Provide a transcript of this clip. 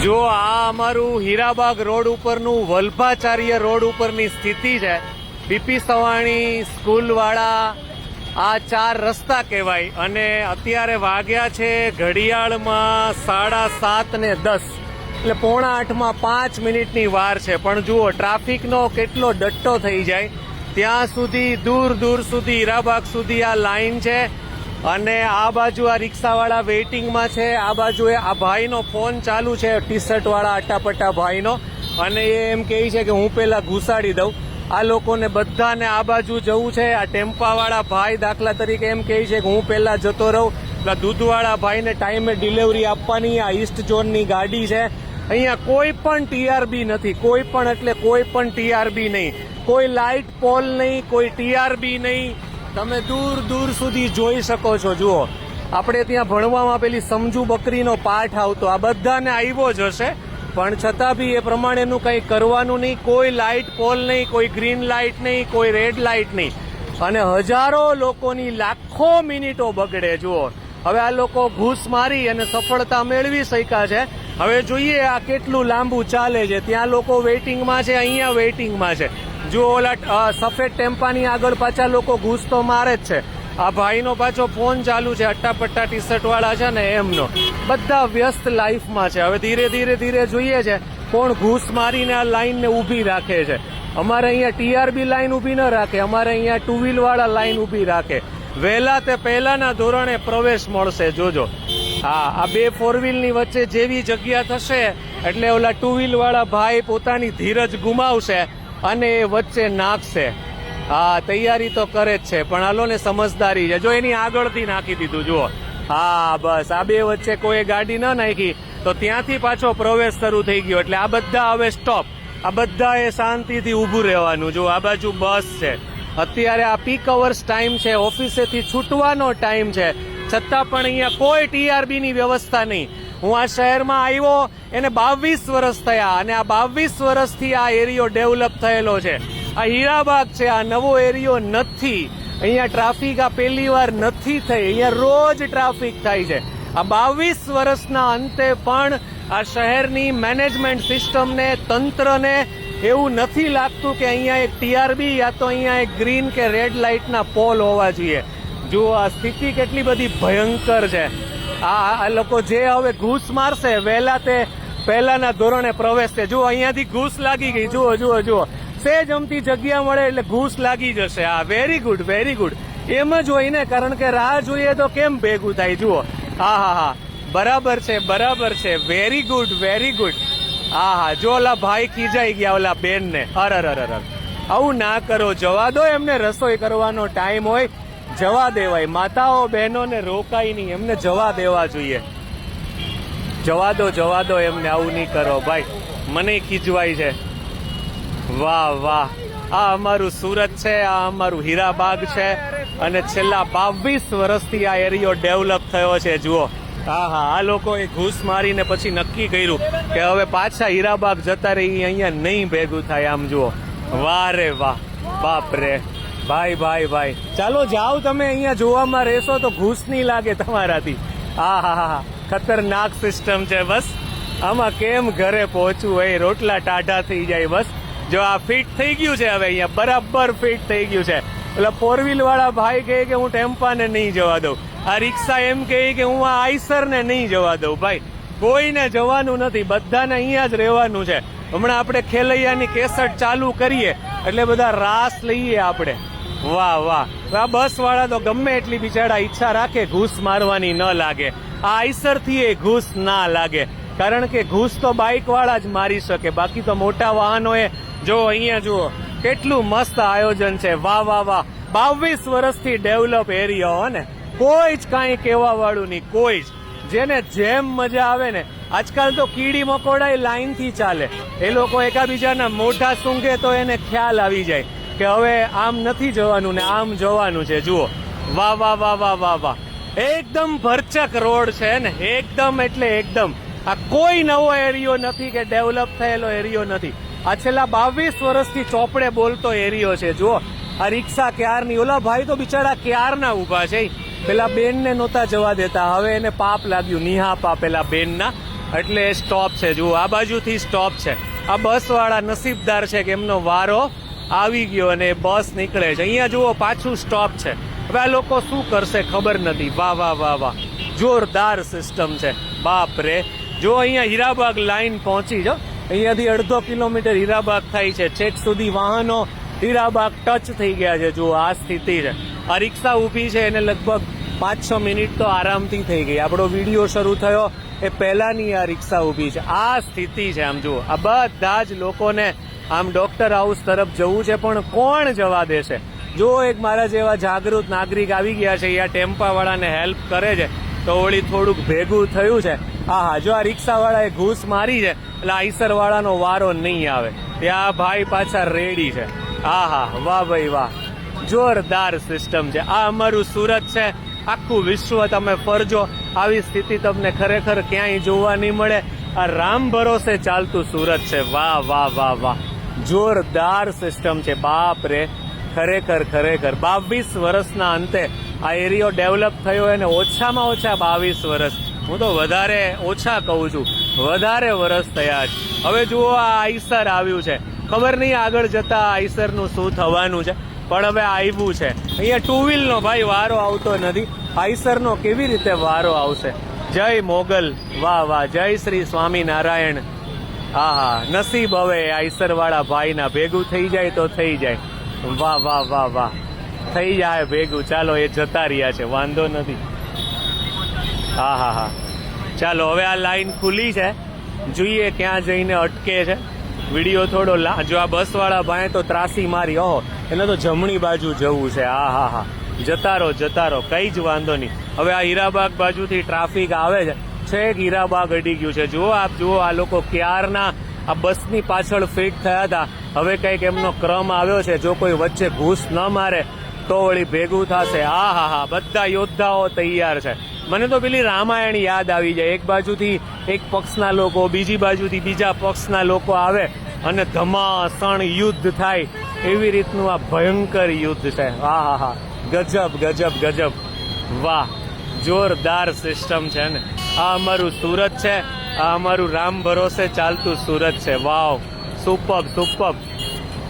જો આ અમારું હીરાબાગ રોડ ઉપરનું વલ્ભાચાર્ય રોડ ઉપરની સ્થિતિ છે. પીપી સવાણી સ્કૂલવાળા આ 4 રસ્તા કહેવાય અને અત્યારે વાગ્યા છે ઘડિયાળમાં 7:30 એટલે 7:45 5 મિનિટની વાર છે. પણ જુઓ ટ્રાફિકનો કેટલો ડટ્ટો થઈ જાય. ત્યાં સુધી દૂર દૂર સુધી હીરાબાગ સુધી આ લાઈન છે અને આ બાજુ આ રિક્ષાવાળા વેઇટિંગમાં છે. આ બાજુ આ ભાઈનો ફોન ચાલુ છે, ટી શર્ટ વાળા અટાપટા ભાઈનો, અને એ એમ કહે છે કે હું પેલા ઘુસાડી દઉં. આ લોકોને બધાને આ બાજુ જવું છે. આ ટેમ્પાવાળા ભાઈ દાખલા તરીકે એમ કહે છે કે હું પેલા જતો રહું. પેલા દૂધવાળા ભાઈને ટાઈમે ડિલિવરી આપવાની આ ઈસ્ટ ઝોનની ગાડી છે. અહીંયા કોઈ પણ ટીઆરબી નથી, કોઈ પણ એટલે કોઈ પણ ટીઆરબી નહીં, કોઈ લાઇટ પોલ નહીં, કોઈ ટીઆરબી નહીં. તમે દૂર દૂર સુધી જોઈ શકો છો. જુઓ આપણે ત્યાં ભણવામાં પેલી સમજુ બકરીનો પાઠ આવતો, આ બધાને આવ્યો જ હશે, પણ છતાં બી એ પ્રમાણેનું કંઈ કરવાનું નહીં. કોઈ લાઇટ પોલ નહીં, કોઈ ગ્રીન લાઇટ નહીં, કોઈ રેડ લાઇટ નહીં, અને હજારો લોકોની લાખો મિનિટો બગડે. જુઓ હવે આ લોકો ઘૂસ મારી અને સફળતા મેળવી શક્યા છે. હવે જોઈએ આ કેટલું લાંબુ ચાલે છે. ત્યાં લોકો વેઇટિંગમાં છે, અહીંયા વેઇટિંગમાં છે. જો ઓલા સફેદ ટેમ્પાની આગળ પાછા લોકો ઘૂસ તો મારે જ છે. આ ભાઈનો પાછો ફોન ચાલુ છે, અટ્ટાપટ્ટા ટી શર્ટ વાળા છે ને એમનો. બધા વ્યસ્ત લાઈફમાં છે. હવે ધીરે ધીરે જોઈએ છે કોણ ઘૂસ મારીને આ લાઈનને ઊભી રાખે છે. અમારે અહીંયા ટીઆરબી લાઈન ઊભી ન રાખે, અમારે અહીંયા ટુ વ્હીલ વાળા લાઈન ઊભી રાખે. વહેલા તે પહેલાના ધોરણે પ્રવેશ મળશે. જોજો હા, આ 2 4 વ્હીલની વચ્ચે જેવી જગ્યા થશે એટલે ઓલા ટુ વ્હીલ વાળા ભાઈ પોતાની ધીરજ ગુમાવશે અને એ વચ્ચે નાખશે. હા, તૈયારી તો કરે જ છે, પણ હાલો ને સમજદારી છે. જો એની આગળથી નાખી દીધું. જુઓ હા, બસ આ 2 વચ્ચે કોઈ ગાડી ન નાખી તો ત્યાંથી પાછો પ્રવેશ શરૂ થઈ ગયો. એટલે આ બધા હવે સ્ટોપ. આ બધાએ શાંતિથી ઊભું રહેવાનું. જો આ બાજુ બસ છે. અત્યારે આ પીક અવર્સ ટાઈમ છે, ઓફિસેથી છૂટવાનો ટાઈમ છે, છતાં પણ અહીંયા કોઈ ટીઆરબીની વ્યવસ્થા નહીં. હું આ શહેરમાં આવ્યો એને 22 વર્ષ થયા અને આ 22 વર્ષથી આ એરિયો ડેવલપ થયેલો છે. આ હીરાબાગ છે, આ નવો એરિયો નથી. અહીંયા ટ્રાફિક આ પહેલી વાર નથી થઈ, અહીંયા રોજ ટ્રાફિક થાય છે. આ 22 વર્ષના અંતે પણ આ શહેરની મેનેજમેન્ટ સિસ્ટમને, તંત્રને એવું નથી લાગતું કે અહીંયા એક ટીઆરબી યા તો અહીંયા એક ગ્રીન કે રેડ લાઇટના પોલ હોવા જોઈએ. જુઓ આ સ્થિતિ કેટલી બધી ભયંકર છે. આ લોકો જે હવે ઘૂસ મારશે વહેલા તે પહેલાના ધોરણે પ્રવેશશે. જુઓ અહીંયાથી ઘૂસ લાગી ગઈ. જુઓ જુઓ જુઓ, સેજ અમથી જગ્યા મળે એટલે ઘૂસ લાગી જશે. હા, વેરી ગુડ વેરી ગુડ. એમ જ હોય ને, કારણ કે રાહ જોઈએ તો કેમ ભેગું થાય. જુઓ હા હા હા, બરાબર છે બરાબર છે, વેરી ગુડ વેરી ગુડ. હા હા, જો ઓલા ભાઈ ખીજાઈ ગયા ઓલા બેન ને. અરર, આવું ના કરો, જવા દો એમને. રસોઈ કરવાનો ટાઈમ હોય, જવા દેવાય. માતાઓ બહેનોને રોકાય નહીં, એમને જવા દેવા જોઈએ. જવા દો એમને, આવું નહીં કરો ભાઈ. મને ખીજવાય છે. વાહ વાહ, આ અમારું સુરત છે, આ અમારું હીરાબાગ છે અને છેલ્લા 22 વર્ષથી આ એરિયો ડેવલપ થયો છે. જુઓ હા હા, આ લોકોએ ઘૂસ મારીને પછી નક્કી કર્યું કે હવે પાછા હીરાબાગ જતા રહી, અહીંયા નહીં ભેગું થાય. આમ જુઓ, વાહ રે વાહ, બાપ રે ભાઈ. ચાલો જાઓ તમે, અહીંયા જોવામાં રહેશો તો ઘૂસ નહીં લાગે તમારાથી. હા હા હા, ખતરનાક સિસ્ટમ છે. બસ આમાં કેમ ઘરે પહોંચવું હોય, રોટલા ટાઢા થઈ જાય. બસ જો આ ફિટ થઈ ગયું છે, હવે અહીંયા બરાબર ફિટ થઈ ગયું છે. એટલે 4 વ્હીલ વાળા ભાઈ કહે કે હું ટેમ્પાને નહીં જવા દઉં. આ રિક્ષા એમ કહે કે હું આ આઈસરને નહીં જવા દઉં. ભાઈ કોઈને જવાનું નથી, બધાને અહીંયા જ રહેવાનું છે. હમણાં આપણે ખેલૈયાની કેસેટ ચાલુ કરીએ એટલે બધા રાસ લઈએ આપણે. વાહ વાહ, આ બસ વાળા તો ગમે એટલી બિચારા ઈચ્છા રાખે ઘૂસ મારવાની ન લાગે. આ આઈસરથી એ ઘૂસ ના લાગે, કારણ કે ઘૂસ તો બાઇક વાળા જ મારી શકે, બાકી તો મોટા વાહનોએ. જો અહીંયા જુઓ કેટલું મસ્ત આયોજન છે. વાહ વાહ વાહ, 22 વર્ષથી ડેવલપ એરિયો ને કોઈ જ કાંઈ કહેવા વાળું નહીં, કોઈ જ. જેને જેમ મજા આવે ને. આજકાલ તો કીડી મકોડા લાઈનથી ચાલે. એ લોકો એકાબીજાના મોઢા સૂંઘે તો એને ખ્યાલ આવી જાય કે હવે આમ નથી જવાનું ને આમ જવાનું છે. જુઓ વાહ વાહ વાહ વાહ વાહ વાહ, એકદમ ભરચક રોડ છે ને, એકદમ એટલે એકદમ. આ કોઈ નવો એરિયો નથી કે ડેવલપ થયેલો એરિયો નથી. આ છેલ્લા 22 વર્ષથી ચોપડે બોલતો એરિયો છે. જુઓ આ રિક્ષા ક્યારની, ઓલા ભાઈ તો બિચારા ક્યારના ઉભા છે. પેલા બેનને નહોતા જવા દેતા, હવે એને પાપ લાગ્યું, નિહાપા પેલા બેનના. એટલે સ્ટોપ છે. જુઓ આ બાજુથી સ્ટોપ છે. આ બસવાળા નસીબદાર છે કે એમનો વારો આવી ગયો અને બસ નીકળે છે. અહીંયા જુઓ પાછું સ્ટોપ છે. હવે આ લોકો શું કરશે ખબર નથી. વાહ વાહ વાહ વાહ, જોરદાર સિસ્ટમ છે. બાપ રે, જો અહીંયા હીરાબાગ લાઈન પહોંચી જો, અહીંયાથી 1.5 કિલોમીટર હીરાબાગ થાય છે. છેક સુધી વાહનો હીરાબાગ ટચ થઈ ગયા છે. જુઓ આ સ્થિતિ છે. આ રિક્ષા ઊભી છે એને લગભગ 5-6 મિનિટ તો આરામથી થઈ ગઈ. આપણો વિડીયો શરૂ થયો એ પહેલાની આ રિક્ષા ઊભી છે. આ સ્થિતિ છે. આમ જુઓ, આ બધા જ લોકોને આમ ડોક્ટર હાઉસ તરફ જવું છે, પણ કોણ જવા દેશે? જો એક મારા જેવા જાગૃત નાગરિક આવી ગયા છે, આ ટેમ્પાવાળાને હેલ્પ કરે છે, તો વળી થોડુંક ભેગું થયું છે. હા, જો આ રિક્ષાવાળાએ ઘૂસ મારી છે એટલે આઈસર વાળાનો વારો નહીં આવે. ત્યાં ભાઈ પાછા રેડી છે. હા, વાહ ભાઈ વાહ, જોરદાર સિસ્ટમ છે. આ અમારું સુરત છે. આખું વિશ્વ તમે ફરજો, આવી સ્થિતિ તમને ખરેખર ક્યાંય જોવા નહીં મળે. આ રામ ભરોસે ચાલતું સુરત છે. વાહ વાહ વાહ વાહ, જોરદાર સિસ્ટમ છે. બાપ રે, ખરેખર 22 વર્ષના અંતે આ એરિયો ડેવલપ થયો અને ઓછામાં ઓછા 22 વર્ષ, હું તો વધારે ઓછા કહું છું, વધારે વર્ષ થયા છે. હવે જુઓ આ આઈસર આવ્યું છે. ખબર નહીં આગળ જતા આઈસરનું શું થવાનું છે, પણ હવે આવ્યું છે. અહીંયા 2 વ્હીલનો ભાઈ વારો આવતો નથી, આઈસરનો કેવી રીતે વારો આવશે? જય મોગલ, વાહ વાહ, જય શ્રી સ્વામિનારાયણ. હા, નસીબ હવે આઈસર વાળા ભાઈના ભેગું થઈ જાય તો થઈ જાય. વાહ વાહ વાહ વાહ, થઈ જાય ભેગું. ચાલો, એ જતા રહ્યા છે, વાંધો નથી. હા, ચાલો હવે આ લાઈન ખુલી છે, જોઈએ ક્યાં જઈને અટકે છે. વિડીયો થોડો જો આ બસ વાળા ભાઈ તો ત્રાસી મારી. ઓહો, એને તો જમણી બાજુ જવું છે. હા, જતા રહો, કઈ જ વાંધો નહીં. હવે આ હીરાબાગ બાજુથી ટ્રાફિક આવે છે, છેક હીરાબાગ અડી ગયું છે. જુઓ આપ, જુઓ આ લોકો ક્યારના આ બસની પાછળ ફિટ થયા હતા. હવે કંઈક એમનો ક્રમ આવ્યો છે, જો કોઈ વચ્ચે ઘૂસ ન મારે તો વળી ભેગું થશે. હા, બધા યોદ્ધાઓ તૈયાર છે. મને તો પેલી રામાયણ યાદ આવી જાય. એક બાજુથી એક પક્ષના લોકો, બીજી બાજુથી બીજા પક્ષના લોકો આવે અને ધમાસણ યુદ્ધ થાય, એવી રીતનું આ ભયંકર યુદ્ધ છે. હા, ગજબ, વાહ, જોરદાર સિસ્ટમ છે ને. આ અમારું સુરત છે, આ અમારું રામ ભરોસે ચાલતું સુરત છે. વાવ, સુપર્બ.